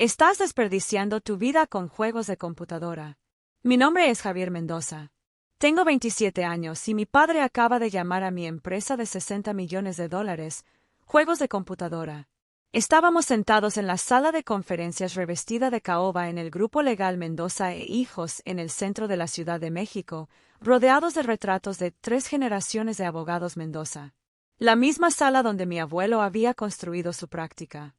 Estás desperdiciando tu vida con juegos de computadora. Mi nombre es Javier Mendoza. Tengo 27 años y mi padre acaba de llamar a mi empresa de $60 millones, juegos de computadora. Estábamos sentados en la sala de conferencias revestida de caoba en el Grupo Legal Mendoza e Hijos en el centro de la Ciudad de México, rodeados de retratos de 3 generaciones de abogados Mendoza. La misma sala donde mi abuelo había construido su práctica.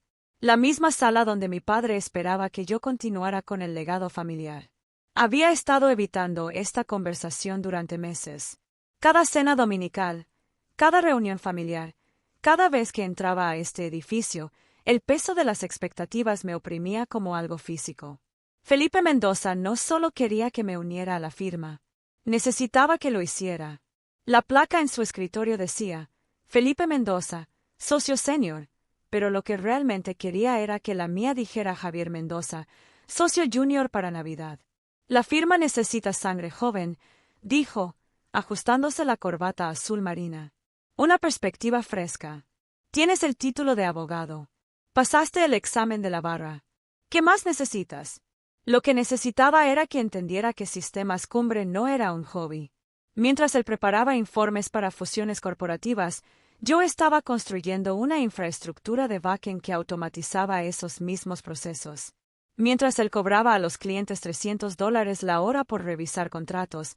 La misma sala donde mi padre esperaba que yo continuara con el legado familiar. Había estado evitando esta conversación durante meses. Cada cena dominical, cada reunión familiar, cada vez que entraba a este edificio, el peso de las expectativas me oprimía como algo físico. Felipe Mendoza no solo quería que me uniera a la firma, necesitaba que lo hiciera. La placa en su escritorio decía, Felipe Mendoza, socio senior, pero lo que realmente quería era que la mía dijera Javier Mendoza, socio junior para Navidad. La firma necesita sangre joven, dijo, ajustándose la corbata azul marina. Una perspectiva fresca. Tienes el título de abogado. Pasaste el examen de la barra. ¿Qué más necesitas? Lo que necesitaba era que entendiera que Sistemas Cumbre no era un hobby. Mientras él preparaba informes para fusiones corporativas, yo estaba construyendo una infraestructura de backend que automatizaba esos mismos procesos. Mientras él cobraba a los clientes $300 la hora por revisar contratos,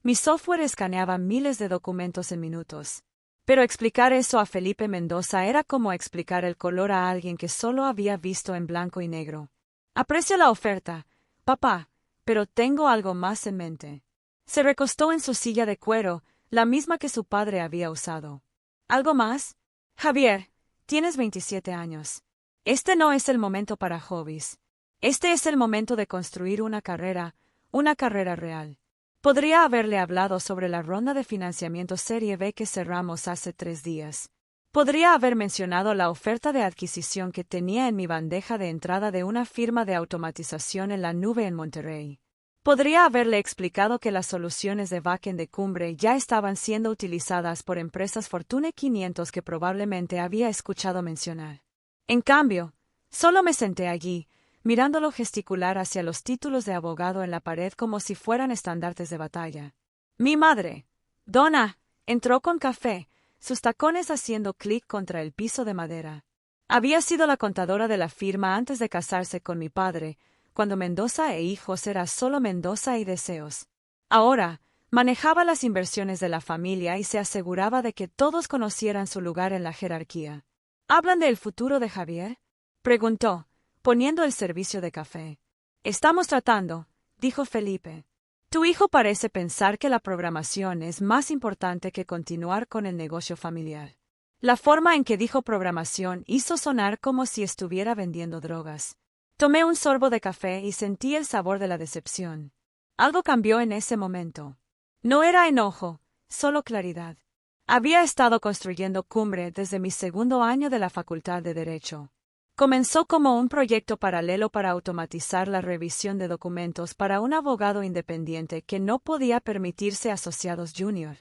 mi software escaneaba miles de documentos en minutos. Pero explicar eso a Felipe Mendoza era como explicar el color a alguien que solo había visto en blanco y negro. Aprecio la oferta, papá, pero tengo algo más en mente. Se recostó en su silla de cuero, la misma que su padre había usado. ¿Algo más? Javier, tienes 27 años. Este no es el momento para hobbies. Este es el momento de construir una carrera real. Podría haberle hablado sobre la ronda de financiamiento Serie B que cerramos hace 3 días. Podría haber mencionado la oferta de adquisición que tenía en mi bandeja de entrada de una firma de automatización en la nube en Monterrey. Podría haberle explicado que las soluciones de backend de Cumbre ya estaban siendo utilizadas por empresas Fortune 500 que probablemente había escuchado mencionar. En cambio, solo me senté allí, mirándolo gesticular hacia los títulos de abogado en la pared como si fueran estandartes de batalla. Mi madre, Donna, entró con café, sus tacones haciendo clic contra el piso de madera. Había sido la contadora de la firma antes de casarse con mi padre, cuando Mendoza e Hijos era solo Mendoza y Deseos. Ahora, manejaba las inversiones de la familia y se aseguraba de que todos conocieran su lugar en la jerarquía. ¿Hablan del futuro de Javier?, preguntó, poniendo el servicio de café. Estamos tratando, dijo Felipe. Tu hijo parece pensar que la programación es más importante que continuar con el negocio familiar. La forma en que dijo programación hizo sonar como si estuviera vendiendo drogas. Tomé un sorbo de café y sentí el sabor de la decepción. Algo cambió en ese momento. No era enojo, solo claridad. Había estado construyendo Cumbre desde mi 2º año de la Facultad de Derecho. Comenzó como un proyecto paralelo para automatizar la revisión de documentos para un abogado independiente que no podía permitirse asociados junior.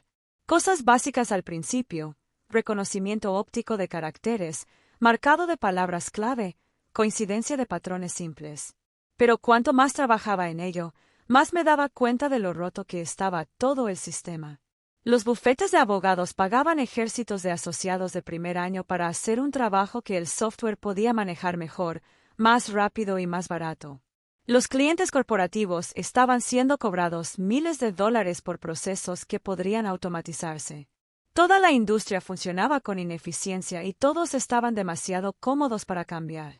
Cosas básicas al principio, reconocimiento óptico de caracteres, marcado de palabras clave, coincidencia de patrones simples. Pero cuanto más trabajaba en ello, más me daba cuenta de lo roto que estaba todo el sistema. Los bufetes de abogados pagaban ejércitos de asociados de primer año para hacer un trabajo que el software podía manejar mejor, más rápido y más barato. Los clientes corporativos estaban siendo cobrados miles de dólares por procesos que podrían automatizarse. Toda la industria funcionaba con ineficiencia y todos estaban demasiado cómodos para cambiar.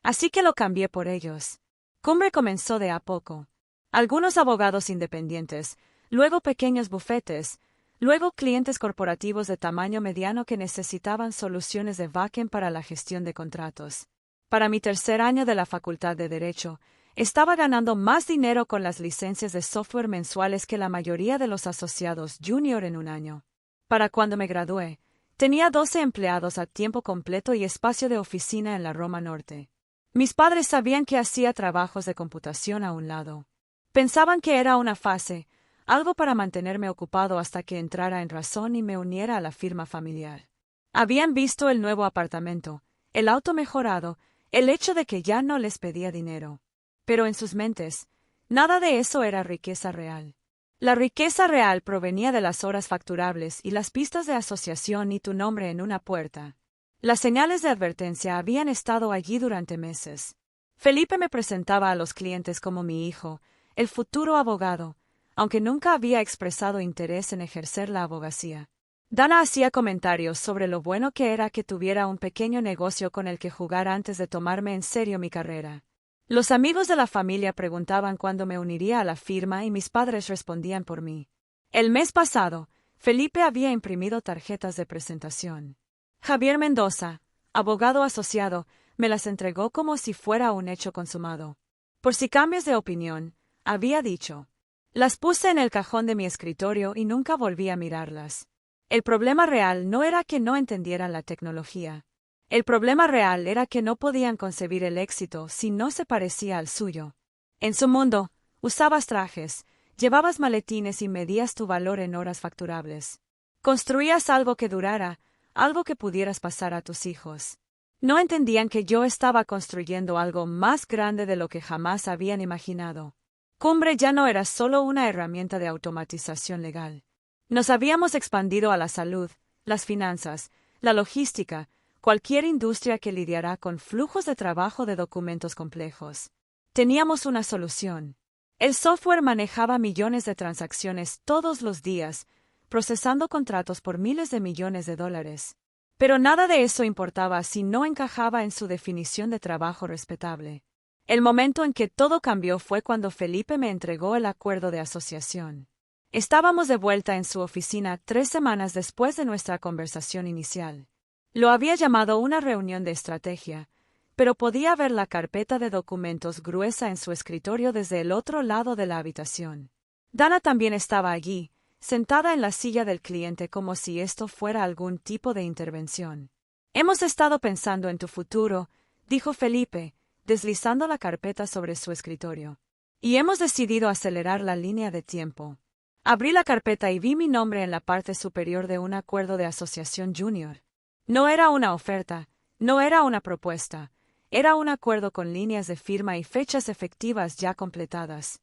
Así que lo cambié por ellos. Cumbre comenzó de a poco. Algunos abogados independientes, luego pequeños bufetes, luego clientes corporativos de tamaño mediano que necesitaban soluciones de backend para la gestión de contratos. Para mi 3er año de la Facultad de Derecho, estaba ganando más dinero con las licencias de software mensuales que la mayoría de los asociados junior en un año. Para cuando me gradué, tenía 12 empleados a tiempo completo y espacio de oficina en la Roma Norte. Mis padres sabían que hacía trabajos de computación a un lado. Pensaban que era una fase, algo para mantenerme ocupado hasta que entrara en razón y me uniera a la firma familiar. Habían visto el nuevo apartamento, el auto mejorado, el hecho de que ya no les pedía dinero. Pero en sus mentes, nada de eso era riqueza real. La riqueza real provenía de las horas facturables y las pistas de asociación y tu nombre en una puerta. Las señales de advertencia habían estado allí durante meses. Felipe me presentaba a los clientes como mi hijo, el futuro abogado, aunque nunca había expresado interés en ejercer la abogacía. Dana hacía comentarios sobre lo bueno que era que tuviera un pequeño negocio con el que jugar antes de tomarme en serio mi carrera. Los amigos de la familia preguntaban cuándo me uniría a la firma y mis padres respondían por mí. El mes pasado, Felipe había imprimido tarjetas de presentación. Javier Mendoza, abogado asociado, me las entregó como si fuera un hecho consumado. Por si cambias de opinión, había dicho. Las puse en el cajón de mi escritorio y nunca volví a mirarlas. El problema real no era que no entendieran la tecnología. El problema real era que no podían concebir el éxito si no se parecía al suyo. En su mundo, usabas trajes, llevabas maletines y medías tu valor en horas facturables. Construías algo que durara, algo que pudieras pasar a tus hijos. No entendían que yo estaba construyendo algo más grande de lo que jamás habían imaginado. Cumbre ya no era solo una herramienta de automatización legal. Nos habíamos expandido a la salud, las finanzas, la logística, cualquier industria que lidiara con flujos de trabajo de documentos complejos. Teníamos una solución. El software manejaba millones de transacciones todos los días, procesando contratos por miles de millones de dólares. Pero nada de eso importaba si no encajaba en su definición de trabajo respetable. El momento en que todo cambió fue cuando Felipe me entregó el acuerdo de asociación. Estábamos de vuelta en su oficina 3 semanas después de nuestra conversación inicial. Lo había llamado una reunión de estrategia, pero podía ver la carpeta de documentos gruesa en su escritorio desde el otro lado de la habitación. Dana también estaba allí, sentada en la silla del cliente como si esto fuera algún tipo de intervención. Hemos estado pensando en tu futuro, dijo Felipe, deslizando la carpeta sobre su escritorio. Y hemos decidido acelerar la línea de tiempo. Abrí la carpeta y vi mi nombre en la parte superior de un acuerdo de asociación junior. No era una oferta, no era una propuesta, era un acuerdo con líneas de firma y fechas efectivas ya completadas.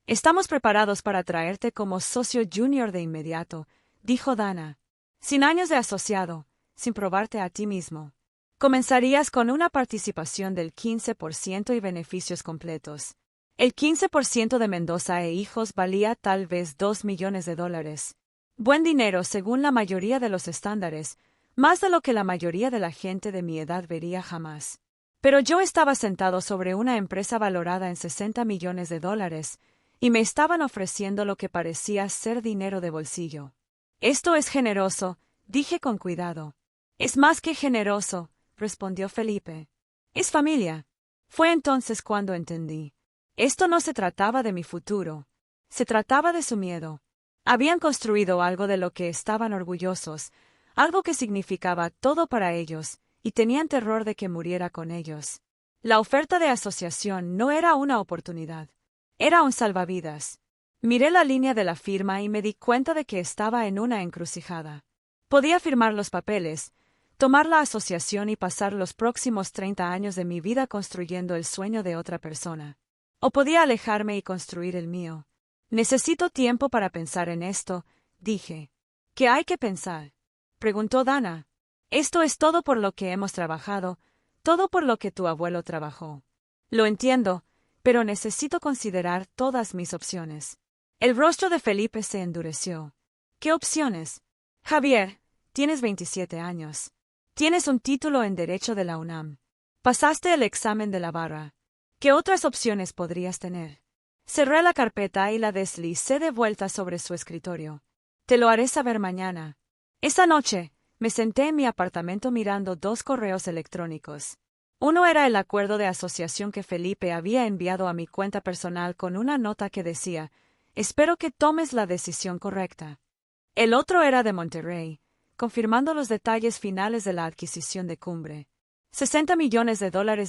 Estamos preparados para traerte como socio junior de inmediato, dijo Dana. Sin años de asociado, sin probarte a ti mismo. Comenzarías con una participación del 15% y beneficios completos. El 15% de Mendoza e Hijos valía tal vez $2 millones. Buen dinero según la mayoría de los estándares, más de lo que la mayoría de la gente de mi edad vería jamás. Pero yo estaba sentado sobre una empresa valorada en $60 millones, y me estaban ofreciendo lo que parecía ser dinero de bolsillo. Esto es generoso, dije con cuidado. Es más que generoso, respondió Felipe. Es familia. Fue entonces cuando entendí. Esto no se trataba de mi futuro. Se trataba de su miedo. Habían construido algo de lo que estaban orgullosos, algo que significaba todo para ellos, y tenían terror de que muriera con ellos. La oferta de asociación no era una oportunidad. Era un salvavidas. Miré la línea de la firma y me di cuenta de que estaba en una encrucijada. Podía firmar los papeles, tomar la asociación y pasar los próximos 30 años de mi vida construyendo el sueño de otra persona. O podía alejarme y construir el mío. Necesito tiempo para pensar en esto, dije. ¿Qué hay que pensar?, preguntó Dana. Esto es todo por lo que hemos trabajado, todo por lo que tu abuelo trabajó. Lo entiendo, pero necesito considerar todas mis opciones. El rostro de Felipe se endureció. ¿Qué opciones? Javier, tienes 27 años. Tienes un título en Derecho de la UNAM. Pasaste el examen de la barra. ¿Qué otras opciones podrías tener? Cerré la carpeta y la deslicé de vuelta sobre su escritorio. Te lo haré saber mañana. Esa noche, me senté en mi apartamento mirando 2 correos electrónicos. Uno era el acuerdo de asociación que Felipe había enviado a mi cuenta personal con una nota que decía: espero que tomes la decisión correcta. El otro era de Monterrey, confirmando los detalles finales de la adquisición de Cumbre. $60 millones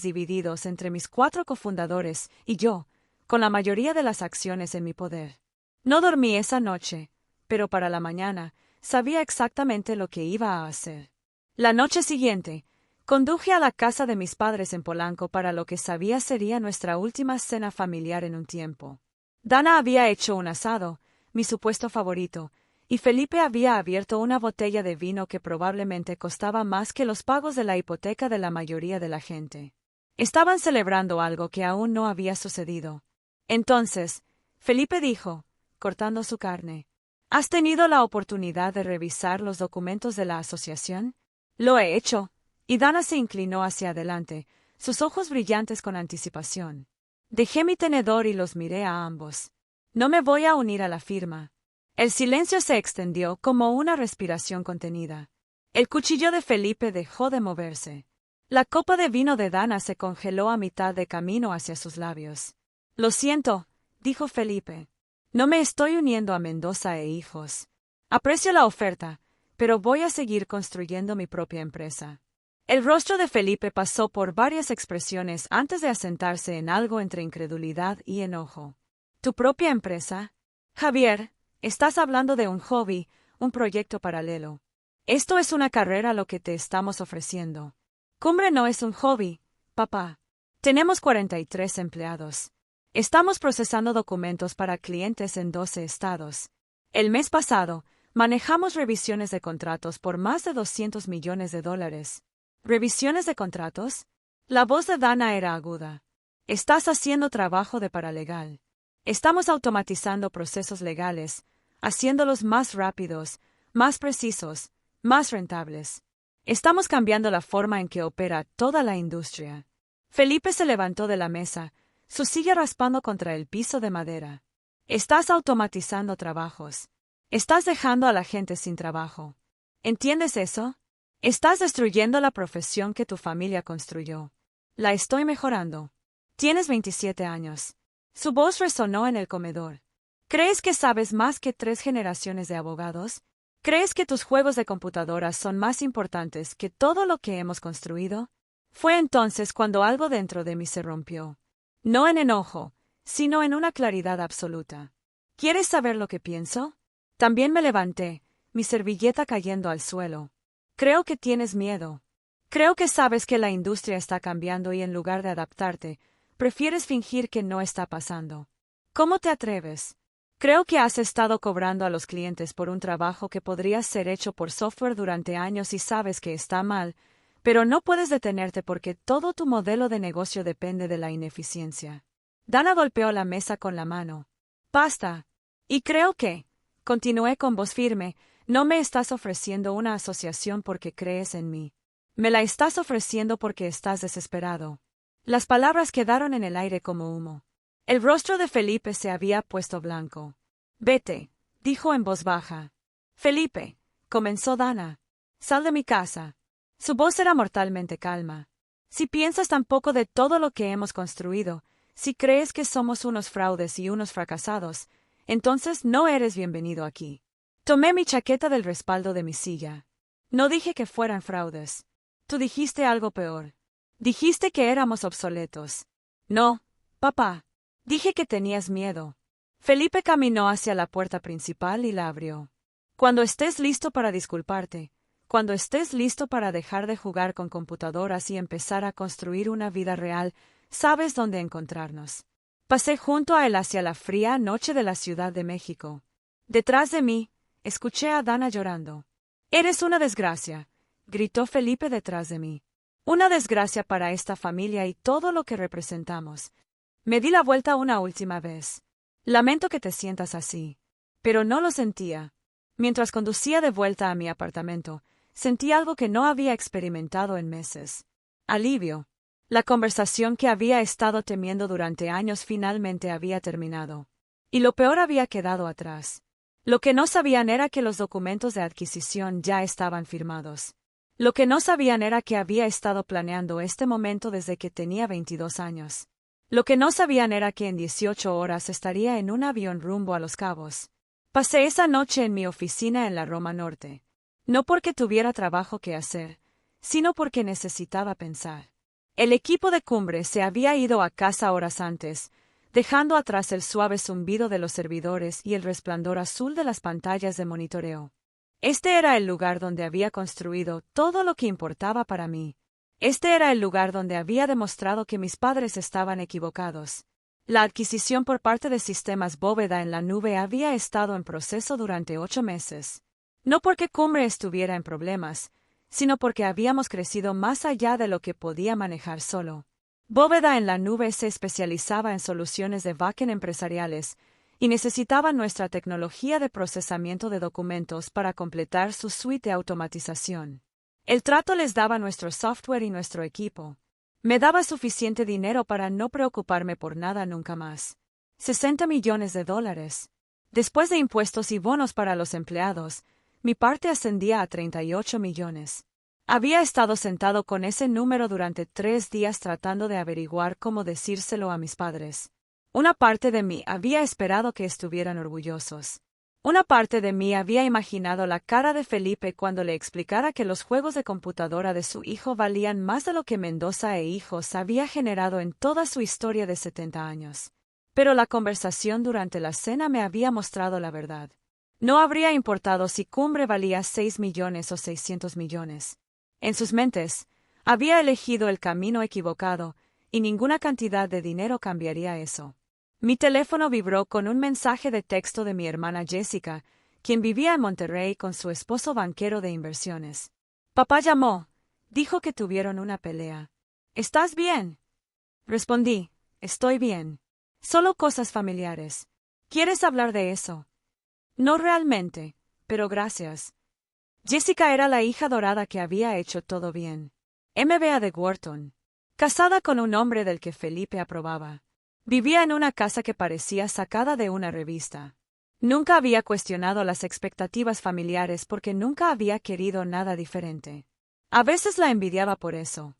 divididos entre mis 4 cofundadores y yo, con la mayoría de las acciones en mi poder. No dormí esa noche, pero para la mañana sabía exactamente lo que iba a hacer. La noche siguiente, Conduje a la casa de mis padres en Polanco para lo que sabía sería nuestra última cena familiar en un tiempo. Dana había hecho un asado, mi supuesto favorito, y Felipe había abierto una botella de vino que probablemente costaba más que los pagos de la hipoteca de la mayoría de la gente. Estaban celebrando algo que aún no había sucedido. Entonces, Felipe dijo, cortando su carne, ¿has tenido la oportunidad de revisar los documentos de la asociación? Lo he hecho. Y Dana se inclinó hacia adelante, sus ojos brillantes con anticipación. Dejé mi tenedor y los miré a ambos. No me voy a unir a la firma. El silencio se extendió como una respiración contenida. El cuchillo de Felipe dejó de moverse. La copa de vino de Dana se congeló a mitad de camino hacia sus labios. Lo siento, dijo Felipe. No me estoy uniendo a Mendoza e Hijos. Aprecio la oferta, pero voy a seguir construyendo mi propia empresa. El rostro de Felipe pasó por varias expresiones antes de asentarse en algo entre incredulidad y enojo. ¿Tu propia empresa? Javier, estás hablando de un hobby, un proyecto paralelo. Esto es una carrera lo que te estamos ofreciendo. Cumbre no es un hobby, papá. Tenemos 43 empleados. Estamos procesando documentos para clientes en 12 estados. El mes pasado, manejamos revisiones de contratos por más de $200 millones. ¿Revisiones de contratos? La voz de Dana era aguda. Estás haciendo trabajo de paralegal. Estamos automatizando procesos legales, haciéndolos más rápidos, más precisos, más rentables. Estamos cambiando la forma en que opera toda la industria. Felipe se levantó de la mesa, su silla raspando contra el piso de madera. Estás automatizando trabajos. Estás dejando a la gente sin trabajo. ¿Entiendes eso? Estás destruyendo la profesión que tu familia construyó. La estoy mejorando. Tienes 27 años. Su voz resonó en el comedor. ¿Crees que sabes más que 3 generaciones de abogados? ¿Crees que tus juegos de computadoras son más importantes que todo lo que hemos construido? Fue entonces cuando algo dentro de mí se rompió. No en enojo, sino en una claridad absoluta. ¿Quieres saber lo que pienso? También me levanté, mi servilleta cayendo al suelo. Creo que tienes miedo. Creo que sabes que la industria está cambiando y en lugar de adaptarte, prefieres fingir que no está pasando. ¿Cómo te atreves? Creo que has estado cobrando a los clientes por un trabajo que podría ser hecho por software durante años y sabes que está mal, pero no puedes detenerte porque todo tu modelo de negocio depende de la ineficiencia. Dana golpeó la mesa con la mano. Basta. Y creo que, continué con voz firme, no me estás ofreciendo una asociación porque crees en mí. Me la estás ofreciendo porque estás desesperado. Las palabras quedaron en el aire como humo. El rostro de Felipe se había puesto blanco. Vete, dijo en voz baja. Felipe, comenzó Dana. Sal de mi casa. Su voz era mortalmente calma. Si piensas tan poco de todo lo que hemos construido, si crees que somos unos fraudes y unos fracasados, entonces no eres bienvenido aquí. Tomé mi chaqueta del respaldo de mi silla. No dije que fueran fraudes. Tú dijiste algo peor. Dijiste que éramos obsoletos. No, papá. Dije que tenías miedo. Felipe caminó hacia la puerta principal y la abrió. Cuando estés listo para disculparte, cuando estés listo para dejar de jugar con computadoras y empezar a construir una vida real, sabes dónde encontrarnos. Pasé junto a él hacia la fría noche de la Ciudad de México. Detrás de mí, escuché a Dana llorando. Eres una desgracia, gritó Felipe detrás de mí. Una desgracia para esta familia y todo lo que representamos. Me di la vuelta una última vez. Lamento que te sientas así. Pero no lo sentía. Mientras conducía de vuelta a mi apartamento, sentí algo que no había experimentado en meses. Alivio. La conversación que había estado temiendo durante años finalmente había terminado. Y lo peor había quedado atrás. Lo que no sabían era que los documentos de adquisición ya estaban firmados. Lo que no sabían era que había estado planeando este momento desde que tenía 22 años. Lo que no sabían era que en 18 horas estaría en un avión rumbo a Los Cabos. Pasé esa noche en mi oficina en la Roma Norte. No porque tuviera trabajo que hacer, sino porque necesitaba pensar. El equipo de Cumbre se había ido a casa horas antes, dejando atrás el suave zumbido de los servidores y el resplandor azul de las pantallas de monitoreo. Este era el lugar donde había construido todo lo que importaba para mí. Este era el lugar donde había demostrado que mis padres estaban equivocados. La adquisición por parte de Sistemas Bóveda en la Nube había estado en proceso durante 8 meses. No porque Cumbre estuviera en problemas, sino porque habíamos crecido más allá de lo que podía manejar solo. Bóveda en la Nube se especializaba en soluciones de backend empresariales y necesitaba nuestra tecnología de procesamiento de documentos para completar su suite de automatización. El trato les daba nuestro software y nuestro equipo. Me daba suficiente dinero para no preocuparme por nada nunca más. $60 millones. Después de impuestos y bonos para los empleados, mi parte ascendía a 38 millones. Había estado sentado con ese número durante 3 días tratando de averiguar cómo decírselo a mis padres. Una parte de mí había esperado que estuvieran orgullosos. Una parte de mí había imaginado la cara de Felipe cuando le explicara que los juegos de computadora de su hijo valían más de lo que Mendoza e hijos había generado en toda su historia de 70 años. Pero la conversación durante la cena me había mostrado la verdad. No habría importado si Cumbre valía 6 millones o 600 millones. En sus mentes, había elegido el camino equivocado, y ninguna cantidad de dinero cambiaría eso. Mi teléfono vibró con un mensaje de texto de mi hermana Jessica, quien vivía en Monterrey con su esposo banquero de inversiones. Papá llamó. Dijo que tuvieron una pelea. ¿Estás bien? Respondí, estoy bien. Solo cosas familiares. ¿Quieres hablar de eso? No realmente, pero gracias. Jessica era la hija dorada que había hecho todo bien. MBA de Wharton. Casada con un hombre del que Felipe aprobaba. Vivía en una casa que parecía sacada de una revista. Nunca había cuestionado las expectativas familiares porque nunca había querido nada diferente. A veces la envidiaba por eso.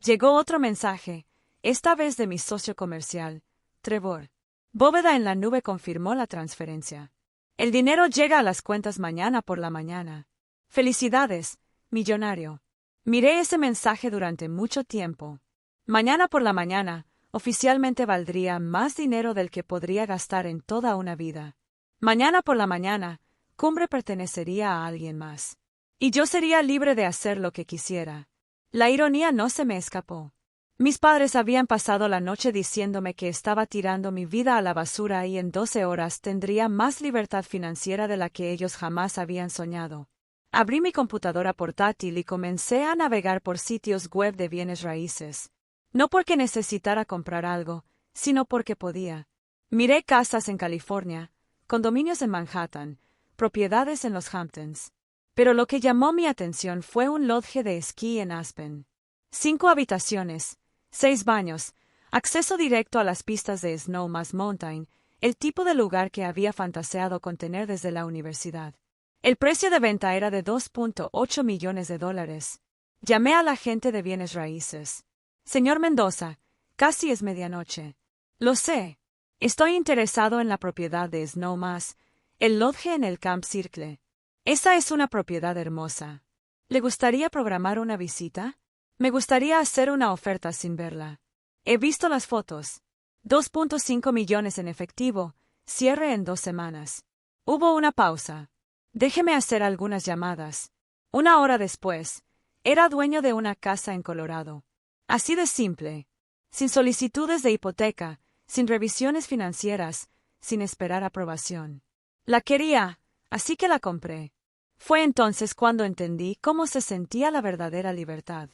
Llegó otro mensaje, esta vez de mi socio comercial, Trevor. Bóveda en la Nube confirmó la transferencia. El dinero llega a las cuentas mañana por la mañana. Felicidades, millonario. Miré ese mensaje durante mucho tiempo. Mañana por la mañana, oficialmente valdría más dinero del que podría gastar en toda una vida. Mañana por la mañana, Cumbre pertenecería a alguien más. Y yo sería libre de hacer lo que quisiera. La ironía no se me escapó. Mis padres habían pasado la noche diciéndome que estaba tirando mi vida a la basura y en 12 horas tendría más libertad financiera de la que ellos jamás habían soñado. Abrí mi computadora portátil y comencé a navegar por sitios web de bienes raíces. No porque necesitara comprar algo, sino porque podía. Miré casas en California, condominios en Manhattan, propiedades en los Hamptons. Pero lo que llamó mi atención fue un lodge de esquí en Aspen. 5 habitaciones, 6 baños, acceso directo a las pistas de Snowmass Mountain, el tipo de lugar que había fantaseado con tener desde la universidad. El precio de venta era de $2.8 millones. Llamé a la agente de bienes raíces. Señor Mendoza, casi es medianoche. Lo sé. Estoy interesado en la propiedad de Snowmass, el lodge en el Camp Circle. Esa es una propiedad hermosa. ¿Le gustaría programar una visita? Me gustaría hacer una oferta sin verla. He visto las fotos. 2.5 millones en efectivo, cierre en 2 semanas. Hubo una pausa. Déjeme hacer algunas llamadas. 1 hora después, era dueño de una casa en Colorado. Así de simple. Sin solicitudes de hipoteca, sin revisiones financieras, sin esperar aprobación. La quería, así que la compré. Fue entonces cuando entendí cómo se sentía la verdadera libertad.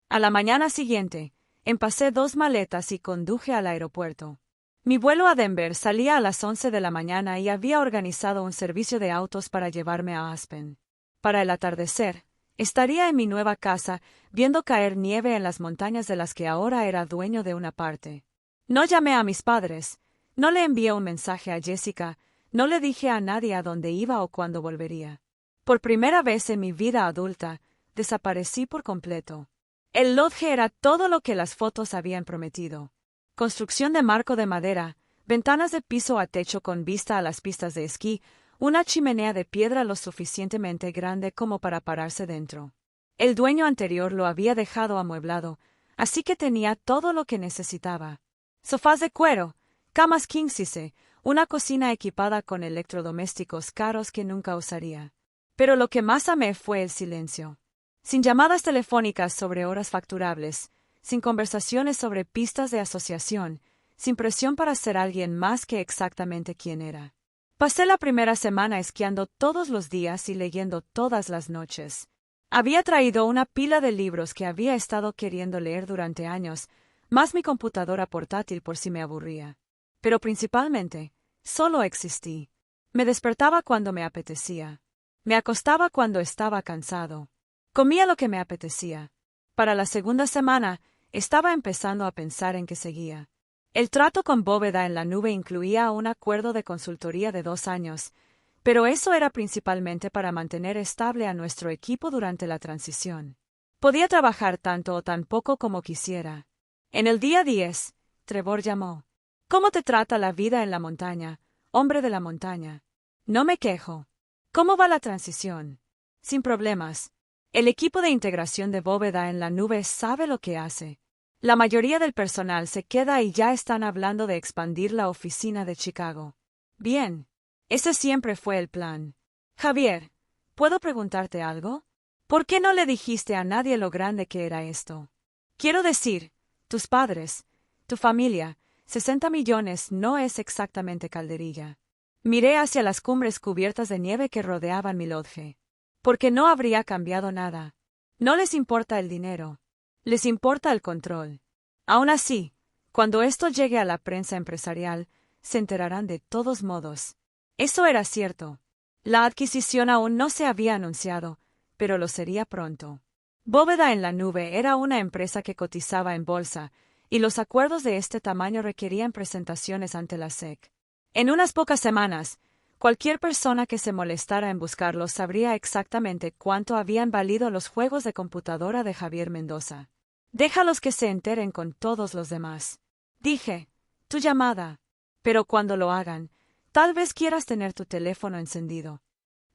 A la mañana siguiente, empacé 2 maletas y conduje al aeropuerto. Mi vuelo a Denver salía a las 11 de la mañana y había organizado un servicio de autos para llevarme a Aspen. Para el atardecer, estaría en mi nueva casa, viendo caer nieve en las montañas de las que ahora era dueño de una parte. No llamé a mis padres, no le envié un mensaje a Jessica, no le dije a nadie a dónde iba o cuándo volvería. Por primera vez en mi vida adulta, desaparecí por completo. El lodge era todo lo que las fotos habían prometido. Construcción de marco de madera, ventanas de piso a techo con vista a las pistas de esquí, una chimenea de piedra lo suficientemente grande como para pararse dentro. El dueño anterior lo había dejado amueblado, así que tenía todo lo que necesitaba. Sofás de cuero, camas king size, una cocina equipada con electrodomésticos caros que nunca usaría. Pero lo que más amé fue el silencio. Sin llamadas telefónicas sobre horas facturables, sin conversaciones sobre pistas de asociación, sin presión para ser alguien más que exactamente quién era. Pasé la primera semana esquiando todos los días y leyendo todas las noches. Había traído una pila de libros que había estado queriendo leer durante años, más mi computadora portátil por si me aburría. Pero principalmente, solo existí. Me despertaba cuando me apetecía. Me acostaba cuando estaba cansado. Comía lo que me apetecía. Para la segunda semana, estaba empezando a pensar en qué seguía. El trato con Bóveda en la Nube incluía un acuerdo de consultoría de 2 años, pero eso era principalmente para mantener estable a nuestro equipo durante la transición. Podía trabajar tanto o tan poco como quisiera. En el día 10, Trevor llamó. ¿Cómo te trata la vida en la montaña, hombre de la montaña? No me quejo. ¿Cómo va la transición? Sin problemas. El equipo de integración de Bóveda en la Nube sabe lo que hace. La mayoría del personal se queda y ya están hablando de expandir la oficina de Chicago. Bien. Ese siempre fue el plan. Javier, ¿puedo preguntarte algo? ¿Por qué no le dijiste a nadie lo grande que era esto? Quiero decir, tus padres, tu familia, 60 millones no es exactamente calderilla. Miré hacia las cumbres cubiertas de nieve que rodeaban mi lodge. Porque no habría cambiado nada. No les importa el dinero. Les importa el control. Aún así, cuando esto llegue a la prensa empresarial, se enterarán de todos modos. Eso era cierto. La adquisición aún no se había anunciado, pero lo sería pronto. Bóveda en la Nube era una empresa que cotizaba en bolsa, y los acuerdos de este tamaño requerían presentaciones ante la SEC. En unas pocas semanas, cualquier persona que se molestara en buscarlos sabría exactamente cuánto habían valido los juegos de computadora de Javier Mendoza. Déjalos que se enteren con todos los demás. Dije, tu llamada. Pero cuando lo hagan, tal vez quieras tener tu teléfono encendido.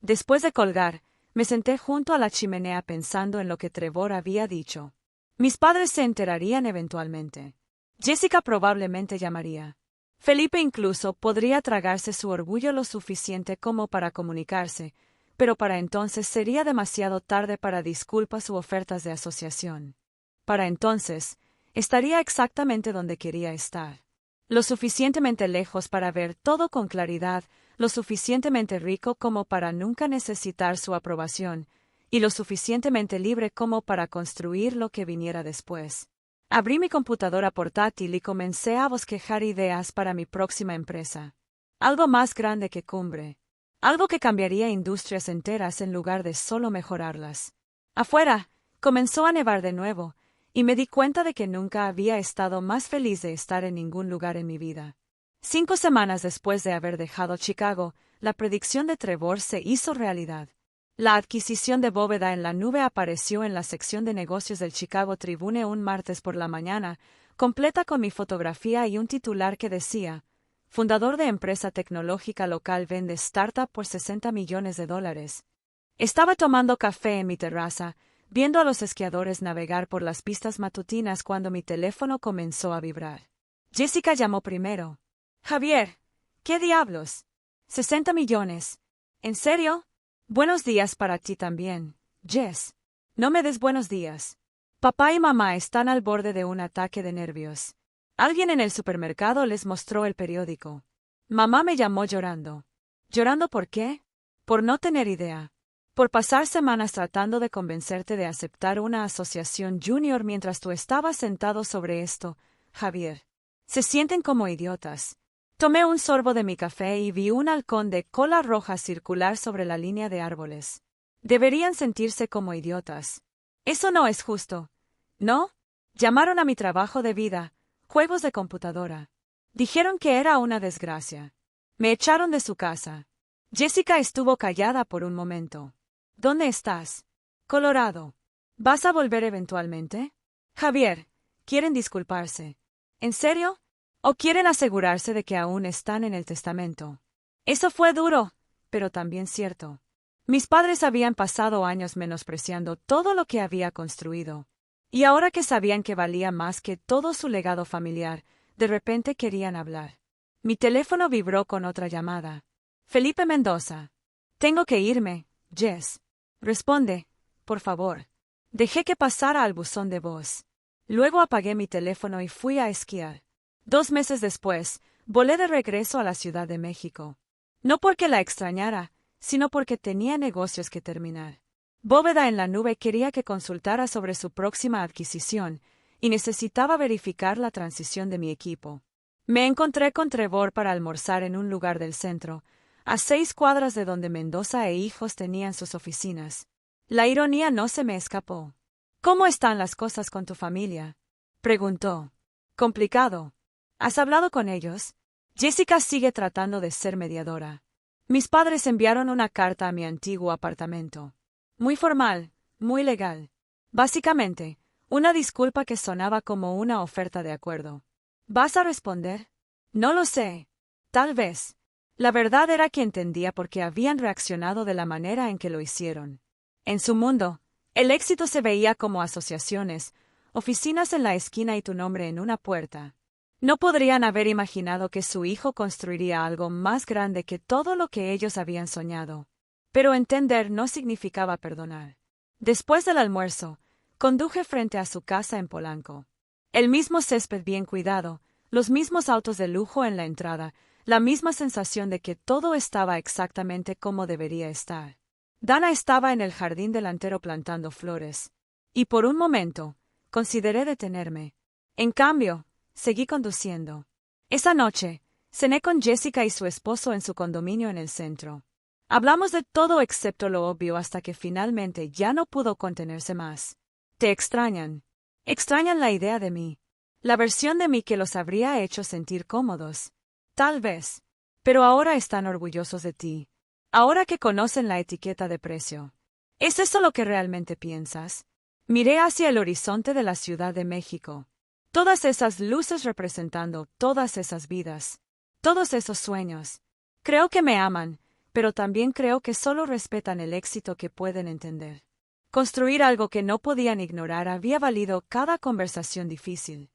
Después de colgar, me senté junto a la chimenea pensando en lo que Trevor había dicho. Mis padres se enterarían eventualmente. Jessica probablemente llamaría. Felipe incluso podría tragarse su orgullo lo suficiente como para comunicarse, pero para entonces sería demasiado tarde para disculpas u ofertas de asociación. Para entonces, estaría exactamente donde quería estar. Lo suficientemente lejos para ver todo con claridad, lo suficientemente rico como para nunca necesitar su aprobación, y lo suficientemente libre como para construir lo que viniera después. Abrí mi computadora portátil y comencé a bosquejar ideas para mi próxima empresa. Algo más grande que Cumbre. Algo que cambiaría industrias enteras en lugar de solo mejorarlas. Afuera, comenzó a nevar de nuevo, y me di cuenta de que nunca había estado más feliz de estar en ningún lugar en mi vida. 5 semanas después de haber dejado Chicago, la predicción de Trevor se hizo realidad. La adquisición de Bóveda en la Nube apareció en la sección de negocios del Chicago Tribune un martes por la mañana, completa con mi fotografía y un titular que decía: fundador de empresa tecnológica local vende startup por $60 millones. Estaba tomando café en mi terraza, viendo a los esquiadores navegar por las pistas matutinas cuando mi teléfono comenzó a vibrar. Jessica llamó primero. Javier, ¿qué diablos? 60 millones. ¿En serio? Buenos días para ti también, Jess. No me des buenos días. Papá y mamá están al borde de un ataque de nervios. Alguien en el supermercado les mostró el periódico. Mamá me llamó llorando. ¿Llorando por qué? Por no tener idea. Por pasar semanas tratando de convencerte de aceptar una asociación junior mientras tú estabas sentado sobre esto, Javier. Se sienten como idiotas. Tomé un sorbo de mi café y vi un halcón de cola roja circular sobre la línea de árboles. Deberían sentirse como idiotas. Eso no es justo. ¿No? Llamaron a mi trabajo de vida, juegos de computadora. Dijeron que era una desgracia. Me echaron de su casa. Jessica estuvo callada por un momento. ¿Dónde estás? Colorado. ¿Vas a volver eventualmente? Javier, quieren disculparse. ¿En serio? ¿O quieren asegurarse de que aún están en el testamento? Eso fue duro, pero también cierto. Mis padres habían pasado años menospreciando todo lo que había construido. Y ahora que sabían que valía más que todo su legado familiar, de repente querían hablar. Mi teléfono vibró con otra llamada. Felipe Mendoza. Tengo que irme, Jess. Responde, por favor. Dejé que pasara al buzón de voz. Luego apagué mi teléfono y fui a esquiar. 2 meses después, volé de regreso a la Ciudad de México. No porque la extrañara, sino porque tenía negocios que terminar. Bóveda en la Nube quería que consultara sobre su próxima adquisición y necesitaba verificar la transición de mi equipo. Me encontré con Trevor para almorzar en un lugar del centro, a 6 cuadras de donde Mendoza e hijos tenían sus oficinas. La ironía no se me escapó. ¿Cómo están las cosas con tu familia?, preguntó. Complicado. ¿Has hablado con ellos? Jessica sigue tratando de ser mediadora. Mis padres enviaron una carta a mi antiguo apartamento. Muy formal, muy legal. Básicamente, una disculpa que sonaba como una oferta de acuerdo. ¿Vas a responder? No lo sé. Tal vez. La verdad era que entendía por qué habían reaccionado de la manera en que lo hicieron. En su mundo, el éxito se veía como asociaciones, oficinas en la esquina y tu nombre en una puerta. No podrían haber imaginado que su hijo construiría algo más grande que todo lo que ellos habían soñado. Pero entender no significaba perdonar. Después del almuerzo, conduje frente a su casa en Polanco. El mismo césped bien cuidado, los mismos autos de lujo en la entrada, la misma sensación de que todo estaba exactamente como debería estar. Dana estaba en el jardín delantero plantando flores. Y por un momento, consideré detenerme. En cambio, seguí conduciendo. Esa noche, cené con Jessica y su esposo en su condominio en el centro. Hablamos de todo excepto lo obvio hasta que finalmente ya no pudo contenerse más. ¿Te extrañan? Extrañan la idea de mí. La versión de mí que los habría hecho sentir cómodos. Tal vez. Pero ahora están orgullosos de ti. Ahora que conocen la etiqueta de precio. ¿Es eso lo que realmente piensas? Miré hacia el horizonte de la Ciudad de México. Todas esas luces representando todas esas vidas. Todos esos sueños. Creo que me aman, pero también creo que solo respetan el éxito que pueden entender. Construir algo que no podían ignorar había valido cada conversación difícil.